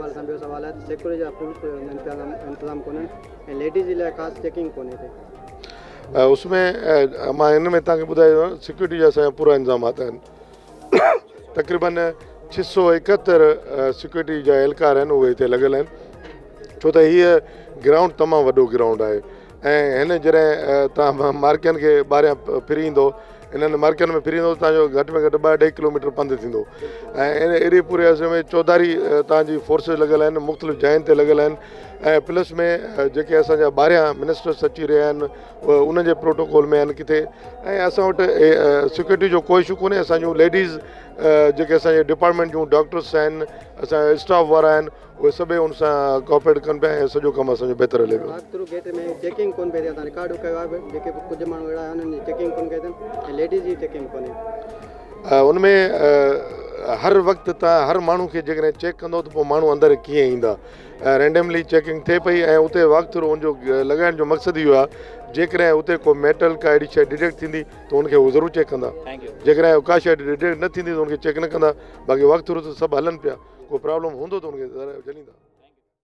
सवाल सां ॿियो सवाल आहे सिक्योरिटी जा फुल इंतज़ाम कोन्हनि ऐं लेडीज़ जे लाइ ख़ासि चेकिंग कोन्हे हिते। उसमें मां हिन में तव्हांखे ॿुधायो सिक्योरिटी जा असांजा पूरा इंतज़ामात आहिनि। तक़रीबन 671 सिक्योरिटी जा एहलकार आहिनि उहे हिते लॻियल आहिनि, छो त हीअ ग्राउंड तमामु वॾो ग्राउंड आहे ऐं हिन जॾहिं तव्हां मार्कियुनि खे ॿाहिरियां फिरी ईंदो, इन्हनि मार्कियुनि में फिरी ईंदो तव्हांजो घटि में घटि 2-2.5 किलोमीटर पंधु थींदो ऐं अहिड़ी पूरे अर्से में चौधारी तव्हांजी फोर्सिस लॻियल आहिनि, मुख़्तलिफ़ जायुनि ते लॻियल आहिनि ऐं प्लस में जेके असांजा ॿाहिरियां मिनिस्टर्स अची रहिया आहिनि उन जे प्रोटोकॉल में आहिनि किथे ऐं असां वटि सिक्योरिटी जो कोई इशू कोन्हे। असांजूं लेडीज़ जेके असांजे डिपार्टमेंट जूं डॉक्टर्स आहिनि, असांजा स्टाफ वारा आहिनि, उहे सभई उन सां कोऑपरेट कनि पिया ऐं सॼो कमु असांजो बहितर हले पियो। थ्रू गेट में चेकिंग कोन पई थिए, असां रिकॉर्ड कयो आहे जेके कुझु माण्हू अहिड़ा आहिनि चेकिंग कोन कई अथनि ऐं लेडीज़ जी चेकिंग कोन्हे। उनमें हर वक़्तु तव्हां हर माण्हू खे जेकॾहिं चेक कंदो त पोइ माण्हू अंदरि कीअं ईंदा, रैंडमली चेकिंग थिए पई ऐं उते वक़्तु उनजो लॻाइण जो मक़सदु इहो आहे जेकॾहिं उते को मेटल का अहिड़ी शइ डिटेक्ट थींदी त उनखे उहे ज़रूरु चेक कंदा, जेकॾहिं का शइ डिटेक्ट न थींदी त उनखे चेक न कंदा। बाक़ी वक़्तु सभु हलनि पिया, को प्रॉब्लम हूंदो त उनखे जलींदा।